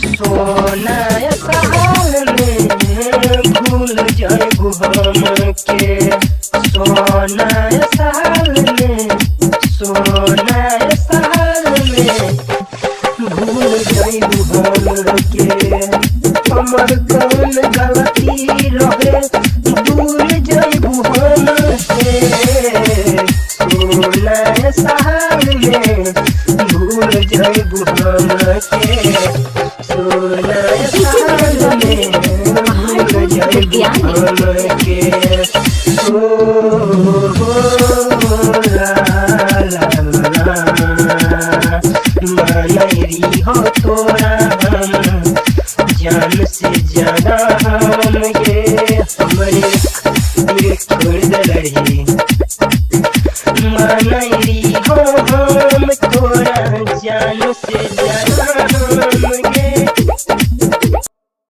सोना साल में भूल जाएगू हमके सोना साल में सोना साल में भूल जाएगू हमके हमर कौन गलती रहे दूर जाएगू हमसे सोना साल में भूल जाएगू हमके सोना साल में भूल जाएगू हमके ओ ला ला ला मनैरी हो तोरा हम जान से ज्यादा हम